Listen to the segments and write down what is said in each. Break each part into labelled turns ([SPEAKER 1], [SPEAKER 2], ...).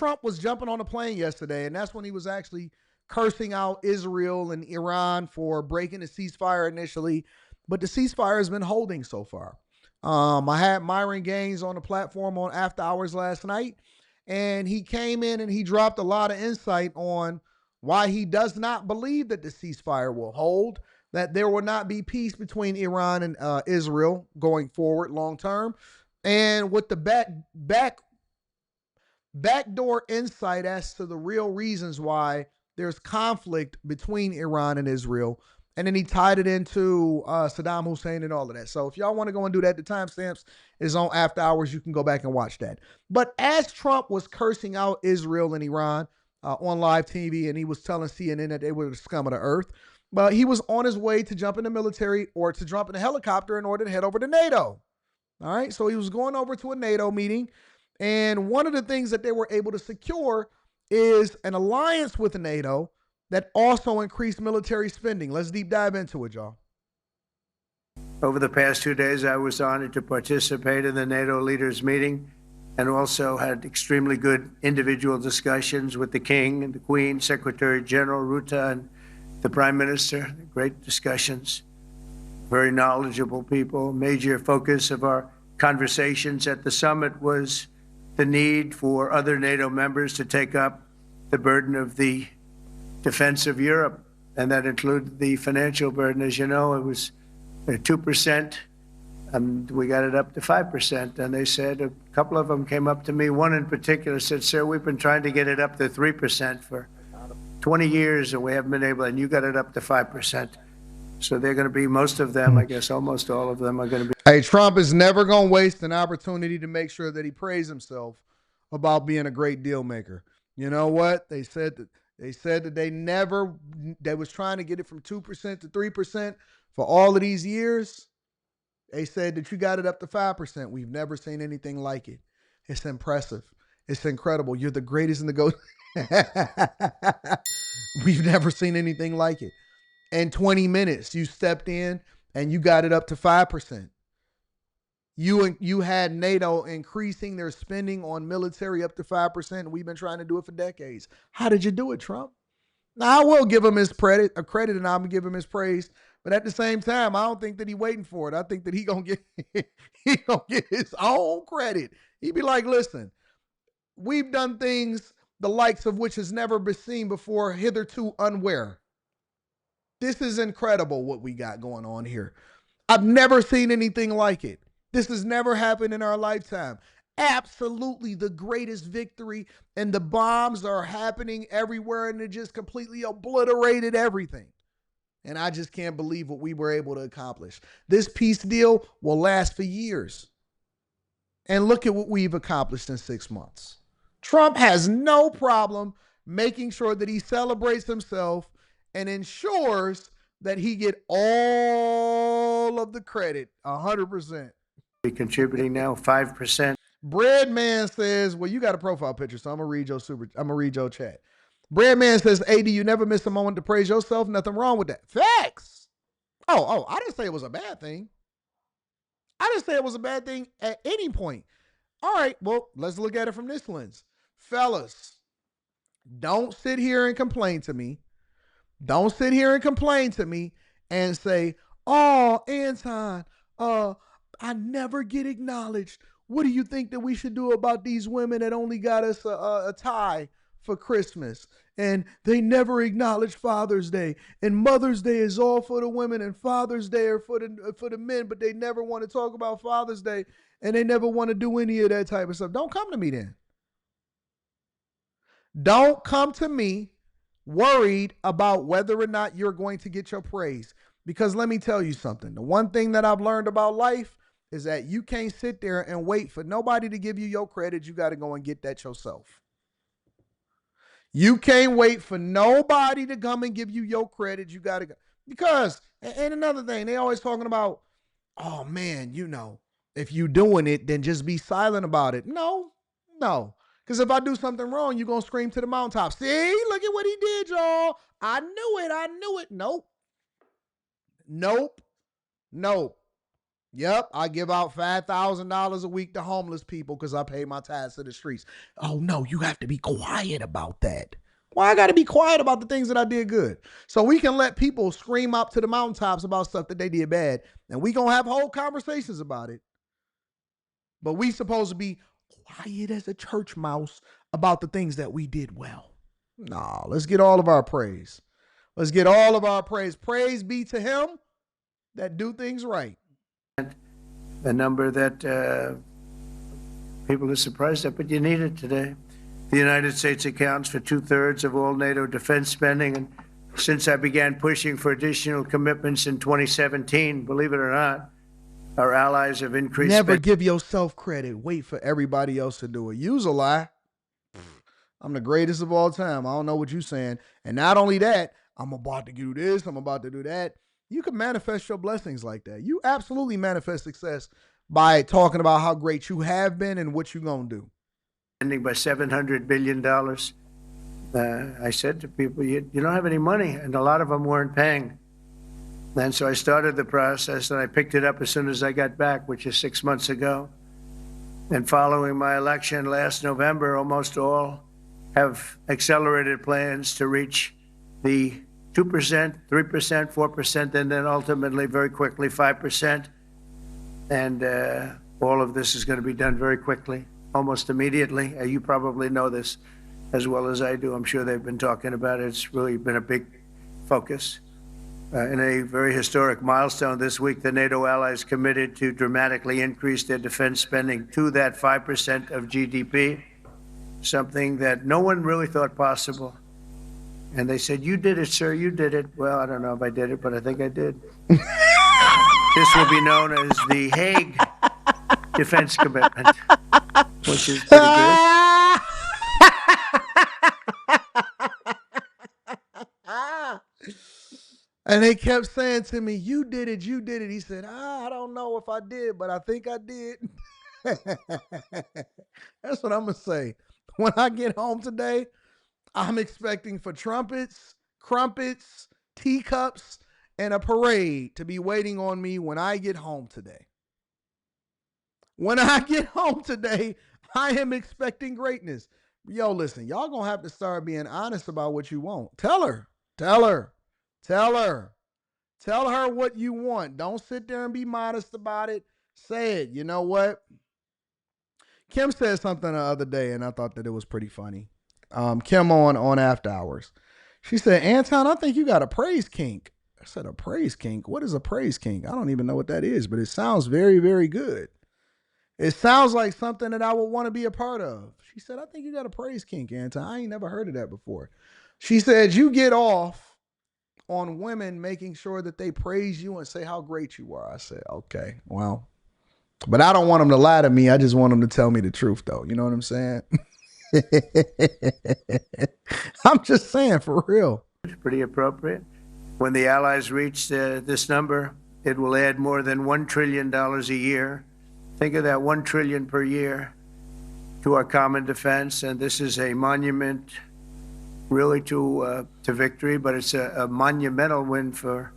[SPEAKER 1] Trump was jumping on a plane yesterday, and that's when he was actually cursing out Israel and Iran for breaking the ceasefire initially. But the ceasefire has been holding so far. I had Myron Gaines on the platform on After Hours last night, and he came in and he dropped a lot of insight on why he does not believe that the ceasefire will hold, that there will not be peace between Iran and Israel going forward long term, and with the backdoor insight as to the real reasons why there's conflict between Iran and Israel. And then he tied it into Saddam Hussein and all of that. So if y'all want to go and do that, the timestamps is on After Hours. You can go back and watch that. But as Trump was cursing out Israel and Iran on live TV, and he was telling CNN that they were the scum of the earth, but he was on his way to jump in the military or to jump in a helicopter in order to head over to NATO. All right. So he was going over to a NATO meeting. And one of the things that they were able to secure is an alliance with NATO that also increased military spending. Let's deep dive into it, y'all.
[SPEAKER 2] Over the past 2 days, I was honored to participate in the NATO leaders meeting and also had extremely good individual discussions with the King and the Queen, Secretary General Rutte, and the Prime Minister. Great discussions, very knowledgeable people. Major focus of our conversations at the summit was the need for other NATO members to take up the burden of the defense of Europe, and that included the financial burden. As you know, it was 2%, and we got it up to 5%. And they said, a couple of them came up to me, one in particular said, "Sir, we've been trying to get it up to 3% for 20 years, and we haven't been able, and you got it up to 5%. So they're going to be, most of them, I guess almost all of them are going to be.
[SPEAKER 1] Hey, Trump is never going to waste an opportunity to make sure that he praise himself about being a great deal maker. You know what? They said that they was trying to get it from 2% to 3% for all of these years. They said that you got it up to 5%. We've never seen anything like it. It's impressive. It's incredible. You're the greatest in the go. We've never seen anything like it. In 20 minutes, you stepped in and you got it up to 5%. You had NATO increasing their spending on military up to 5%. And we've been trying to do it for decades. How did you do it, Trump? Now, I will give him his credit, and I'm going to give him his praise. But at the same time, I don't think that he's waiting for it. I think that he gonna get his own credit. He'd be like, listen, we've done things the likes of which has never been seen before, hitherto unaware. This is incredible what we got going on here. I've never seen anything like it. This has never happened in our lifetime. Absolutely the greatest victory, and the bombs are happening everywhere, and it just completely obliterated everything. And I just can't believe what we were able to accomplish. This peace deal will last for years. And look at what we've accomplished in 6 months. Trump has no problem making sure that he celebrates himself and ensures that he get all of the credit, 100%.
[SPEAKER 2] Contributing now 5%.
[SPEAKER 1] Breadman says, well, you got a profile picture, so I'm gonna read your chat. Breadman says, AD, you never miss a moment to praise yourself. Nothing wrong with that. Facts. Oh, I didn't say it was a bad thing. I didn't say it was a bad thing at any point. All right, well, let's look at it from this lens. Fellas, don't sit here and complain to me. Don't sit here and complain to me and say, oh, Anton, I never get acknowledged. What do you think that we should do about these women that only got us a tie for Christmas? And they never acknowledge Father's Day. And Mother's Day is all for the women, and Father's Day are for the men, but they never want to talk about Father's Day, and they never want to do any of that type of stuff. Don't come to me then. Don't come to me worried about whether or not you're going to get your praise. Because let me tell you something. The one thing that I've learned about life is that you can't sit there and wait for nobody to give you your credit. You got to go and get that yourself. You can't wait for nobody to come and give you your credit. You got to go. Because, and another thing, they always talking about, oh man, you know, if you doing it, then just be silent about it. No. Because if I do something wrong, you're going to scream to the mountaintop. See, look at what he did, y'all. I knew it. Nope. Yep, I give out $5,000 a week to homeless people because I pay my tax to the streets. Oh no, you have to be quiet about that. Why I got to be quiet about the things that I did good? So we can let people scream up to the mountaintops about stuff that they did bad, and we gonna have whole conversations about it. But we supposed to be quiet as a church mouse about the things that we did well. Nah, let's get all of our praise. Let's get all of our praise. Praise be to him that do things right.
[SPEAKER 2] A number that people are surprised at, but you need it today. The United States accounts for 2/3 of all NATO defense spending. And since I began pushing for additional commitments in 2017, believe it or not, our allies have increased.
[SPEAKER 1] Never give yourself credit. Wait for everybody else to do it. Use a lie. I'm the greatest of all time. I don't know what you're saying. And not only that, I'm about to do this. I'm about to do that. You can manifest your blessings like that. You absolutely manifest success by talking about how great you have been and what you're going to do.
[SPEAKER 2] Spending by $700 billion. I said to people, you don't have any money. And a lot of them weren't paying. And so I started the process, and I picked it up as soon as I got back, which is 6 months ago. And following my election last November, almost all have accelerated plans to reach the 2%, 3%, 4%, and then ultimately, very quickly, 5%. And all of this is going to be done very quickly, almost immediately. You probably know this as well as I do. I'm sure they've been talking about it. It's really been a big focus. In a very historic milestone this week, the NATO allies committed to dramatically increase their defense spending to that 5% of GDP, something that no one really thought possible. And they said, "You did it, sir, you did it." Well, I don't know if I did it, but I think I did. This will be known as the Hague Defense Commitment, which is pretty good.
[SPEAKER 1] And they kept saying to me, "You did it, you did it." He said, "I don't know if I did, but I think I did." That's what I'm going to say. When I get home today, I'm expecting for trumpets, crumpets, teacups, and a parade to be waiting on me when I get home today. When I get home today, I am expecting greatness. Yo, listen, y'all going to have to start being honest about what you want. Tell her. Tell her. Tell her. Tell her what you want. Don't sit there and be modest about it. Say it. You know what? Kim said something the other day, and I thought that it was pretty funny. Kim on After Hours. She said, "Anton, I think you got a praise kink." I said, "A praise kink? What is a praise kink? I don't even know what that is, but it sounds very, very good. It sounds like something that I would want to be a part of." She said, "I think you got a praise kink, Anton. I ain't never heard of that before." She said, "You get off on women making sure that they praise you and say how great you are." I said, "Okay, well, but I don't want them to lie to me. I just want them to tell me the truth, though. You know what I'm saying?" I'm just saying, for real.
[SPEAKER 2] Pretty appropriate. When the allies reach this number, it will add more than $1 trillion a year. Think of that, $1 trillion per year to our common defense. And this is a monument really to victory, but it's a monumental win for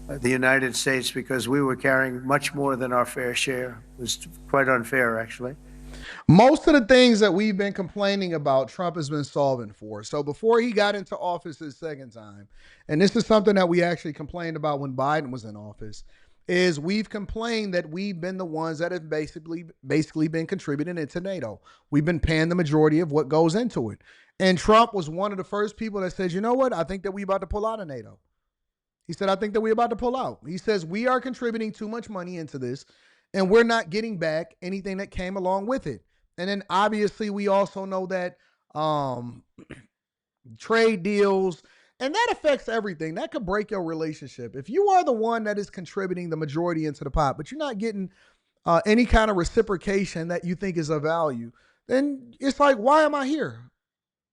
[SPEAKER 2] the United States because we were carrying much more than our fair share. It was quite unfair, actually.
[SPEAKER 1] Most of the things that we've been complaining about, Trump has been solving for. So before he got into office his second time, and this is something that we actually complained about when Biden was in office, is we've complained that we've been the ones that have basically been contributing into NATO. We've been paying the majority of what goes into it. And Trump was one of the first people that said, "You know what? I think that we about to pull out of NATO." He said, "I think that we're about to pull out." He says, "We are contributing too much money into this, and we're not getting back anything that came along with it." And then obviously we also know that trade deals, and that affects everything. That could break your relationship. If you are the one that is contributing the majority into the pot, but you're not getting any kind of reciprocation that you think is of value, then it's like, why am I here?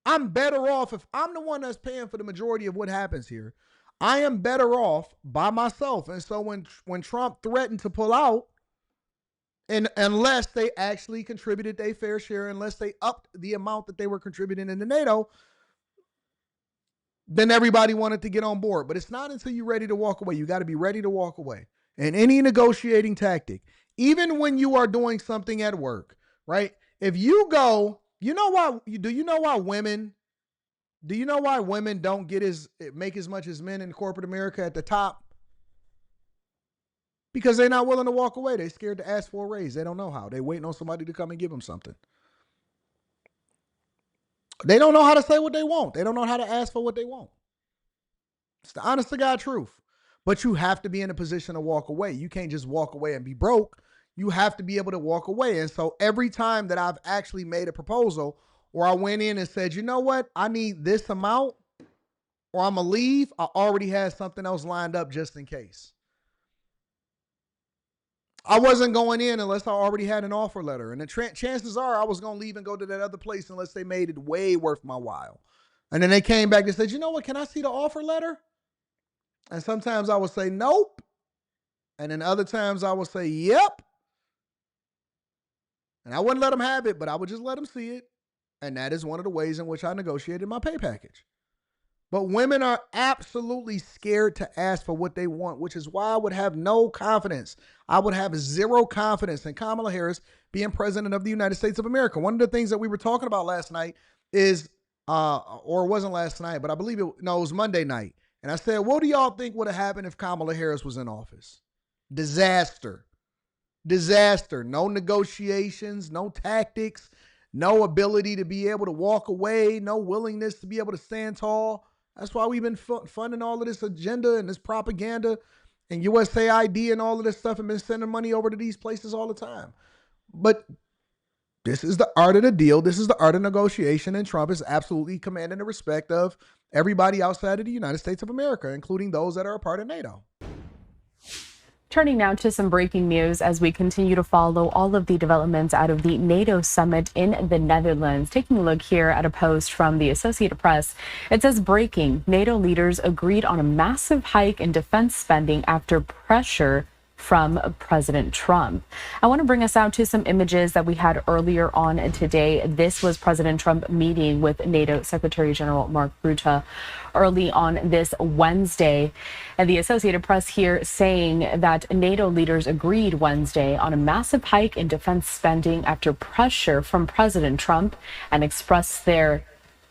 [SPEAKER 1] I'm better off if I'm the one that's paying for the majority of what happens here. I am better off by myself. And so when Trump threatened to pull out, and unless they actually contributed their fair share, unless they upped the amount that they were contributing into NATO, then everybody wanted to get on board. But it's not until you're ready to walk away. You got to be ready to walk away. in any negotiating tactic, even when you are doing something at work, right? If you go, you know why? Do you know why women? Do you know why women don't make as much as men in corporate America at the top? Because they're not willing to walk away. They're scared to ask for a raise. They don't know how. They're waiting on somebody to come and give them something. They don't know how to say what they want. They don't know how to ask for what they want. It's the honest to God truth. But you have to be in a position to walk away. You can't just walk away and be broke. You have to be able to walk away. And so every time that I've actually made a proposal or I went in and said, you know what, I need this amount or I'm going to leave, I already had something else lined up just in case. I wasn't going in unless I already had an offer letter. And the chances are I was going to leave and go to that other place unless they made it way worth my while. And then they came back and said, you know what, can I see the offer letter? And sometimes I would say, nope. And then other times I would say, yep. And I wouldn't let them have it, but I would just let them see it. And that is one of the ways in which I negotiated my pay package. But women are absolutely scared to ask for what they want, which is why I would have no confidence. I would have zero confidence in Kamala Harris being president of the United States of America. One of the things that we were talking about last night is, or it wasn't last night, but I believe it was Monday night. And I said, what do y'all think would have happened if Kamala Harris was in office? Disaster. Disaster. No negotiations, no tactics, no ability to be able to walk away, no willingness to be able to stand tall. That's why we've been funding all of this agenda and this propaganda and USAID and all of this stuff and been sending money over to these places all the time. But this is the art of the deal. This is the art of negotiation. And Trump is absolutely commanding the respect of everybody outside of the United States of America, including those that are a part of NATO.
[SPEAKER 3] Turning now to some breaking news as we continue to follow all of the developments out of the NATO summit in the Netherlands. Taking a look here at a post from the Associated Press, it says breaking: NATO leaders agreed on a massive hike in defense spending after pressure from President Trump. I want to bring us out to some images that we had earlier on today. This was President Trump meeting with NATO Secretary General Mark Rutte early on this Wednesday. And the Associated Press here saying that NATO leaders agreed Wednesday on a massive hike in defense spending after pressure from President Trump and expressed their,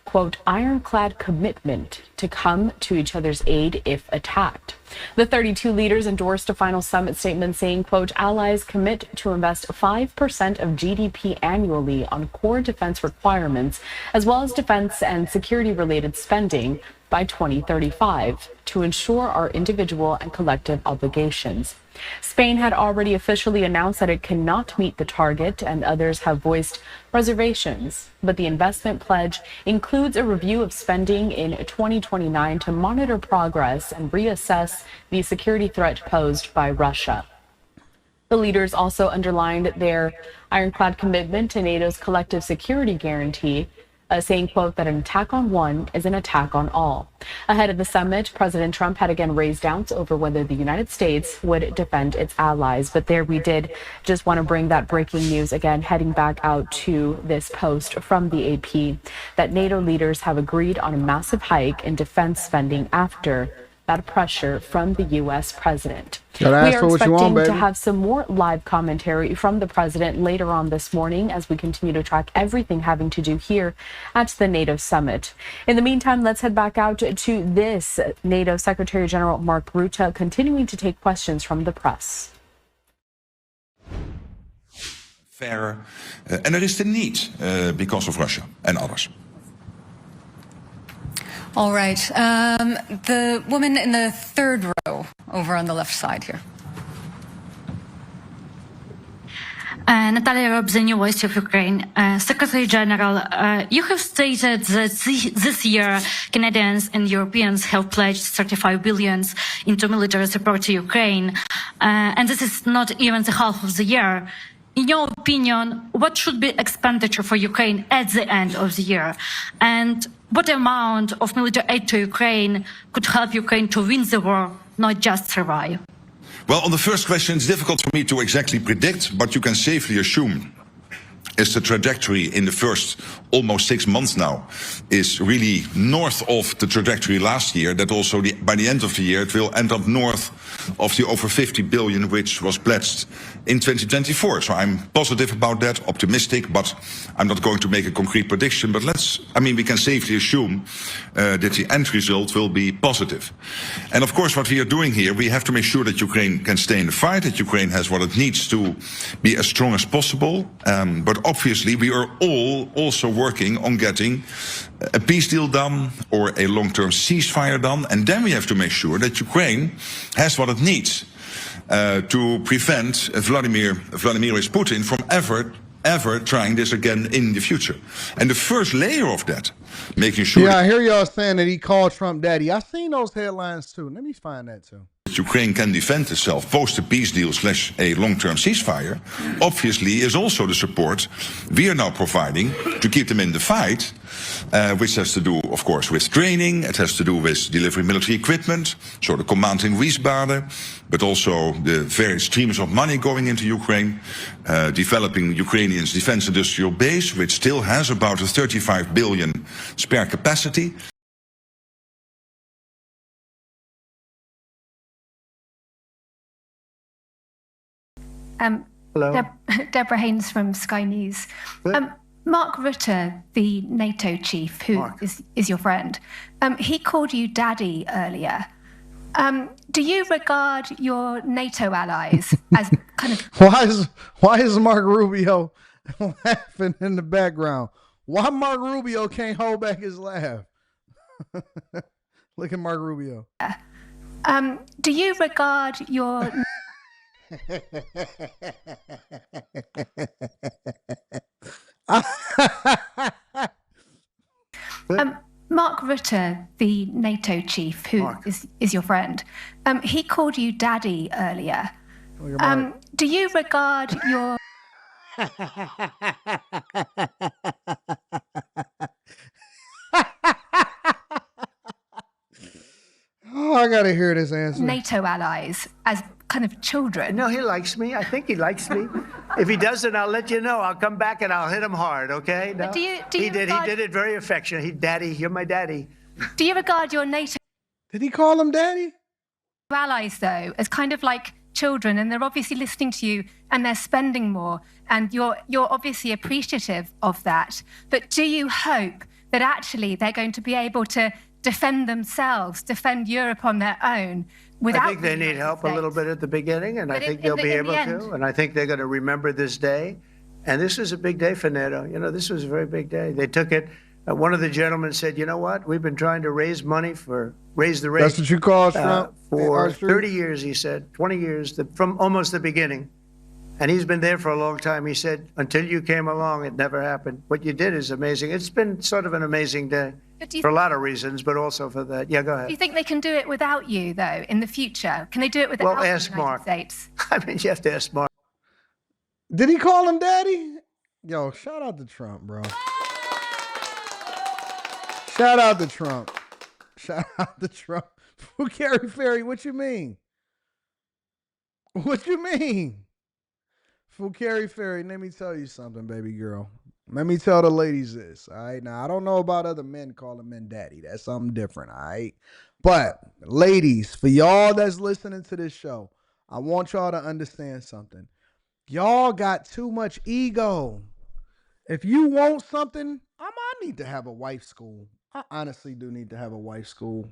[SPEAKER 3] quote, ironclad commitment to come to each other's aid if attacked. The 32 leaders endorsed a final summit statement saying, quote, allies commit to invest 5% of GDP annually on core defense requirements, as well as defense and security-related spending by 2035 to ensure our individual and collective obligations. Spain had already officially announced that it cannot meet the target, and others have voiced reservations. But the investment pledge includes a review of spending in 2029 to monitor progress and reassess the security threat posed by Russia. The leaders also underlined their ironclad commitment to NATO's collective security guarantee, saying, quote, that an attack on one is an attack on all. Ahead of the summit, President Trump had again raised doubts over whether the United States would defend its allies. But there we did just want to bring that breaking news again, heading back out to this post from the AP, that NATO leaders have agreed on a massive hike in defense spending after that pressure from the U.S. president. We are expecting to have some more live commentary from the president later on this morning as we continue to track everything having to do here at the NATO summit. In the meantime, let's head back out to this NATO Secretary General Mark Rutte continuing to take questions from the press.
[SPEAKER 4] Fair, and there is the need because of Russia and others.
[SPEAKER 5] All right. The woman in the third row over on the left side here.
[SPEAKER 6] Natalia Robs, the new voice of Ukraine. Secretary General, you have stated that this year Canadians and Europeans have pledged 35 billion into military support to Ukraine, and this is not even the half of the year. In your opinion, what should be expenditure for Ukraine at the end of the year? And what amount of military aid to Ukraine could help Ukraine to win the war, not just survive?
[SPEAKER 4] Well, on the first question, it's difficult for me to exactly predict, but you can safely assume is the trajectory in the first almost 6 months now is really north of the trajectory last year, that also by the end of the year it will end up north of the over 50 billion which was pledged in 2024. So I'm positive about that, optimistic, but I'm not going to make a concrete prediction. But we can safely assume that the end result will be positive. And of course, what we are doing here, we have to make sure that Ukraine can stay in the fight, that Ukraine has what it needs to be as strong as possible. But obviously, we are all also working on getting a peace deal done or a long-term ceasefire done. And then we have to make sure that Ukraine has what it needs to prevent Vladimir Putin from ever trying this again in the future. And the first layer of that, making sure...
[SPEAKER 1] Yeah, I hear y'all saying that he called Trump daddy. I seen those headlines too. Let me find that too.
[SPEAKER 4] Ukraine can defend itself post a peace deal / a long-term ceasefire, obviously is also the support we are now providing to keep them in the fight, which has to do, of course, with training. It has to do with delivering military equipment, so the command in Wiesbaden, but also the various streams of money going into Ukraine, developing Ukrainians' defense industrial base, which still has about a 35 billion spare capacity.
[SPEAKER 2] Hello.
[SPEAKER 7] Deborah Haynes from Sky News. Mark Rutte, the NATO chief, who is your friend, he called you daddy earlier. Do you regard your NATO allies as kind of...
[SPEAKER 1] Why is Mark Rubio laughing in the background? Why Mark Rubio can't hold back his laugh? Look at Mark Rubio.
[SPEAKER 7] Do you regard your... Mark Rutte, the NATO chief, who is your friend, he called you daddy earlier. Do you regard your...
[SPEAKER 1] Oh, I gotta hear this answer.
[SPEAKER 7] NATO allies as kind of children?
[SPEAKER 2] No, he likes me. I think he likes me. If he doesn't, I'll let you know. I'll come back and I'll hit him hard, okay? No?
[SPEAKER 7] But
[SPEAKER 2] He did it very affectionate. Daddy, you're my daddy.
[SPEAKER 7] Do you regard your NATO
[SPEAKER 1] Did he call him daddy?
[SPEAKER 7] allies, though, as kind of like children, and they're obviously listening to you and they're spending more, and you're obviously appreciative of that. But do you hope that actually they're going to be able to defend themselves, defend Europe on their own without...
[SPEAKER 2] I think they need help a little bit at the beginning, and I think they'll be able to. And I think they're going to remember this day. And this was a big day for NATO. You know, this was a very big day. They took it. One of the gentlemen said, you know what? We've been trying to raise the rate.
[SPEAKER 1] That's what you call Trump?
[SPEAKER 2] For 30 years, he said, 20 years, from almost the beginning. And he's been there for a long time. He said, until you came along, it never happened. What you did is amazing. It's been sort of an amazing day for a lot of reasons, but also for that. Yeah, go ahead.
[SPEAKER 7] Do you think they can do it without you, though, in the future? Can they do it without the United States?
[SPEAKER 2] I mean, you have to ask Mark.
[SPEAKER 1] Did he call him daddy? Yo, shout out to Trump, bro. Shout out to Trump. Shout out to Trump. Gary Ferry, what you mean? What you mean? Gary Ferry, let me tell you something, baby girl. Let me tell the ladies this, all right? Now, I don't know about other men calling men daddy. That's something different, all right? But, ladies, for y'all that's listening to this show, I want y'all to understand something. Y'all got too much ego. If you want something, I need to have a wife school. I honestly do need to have a wife school.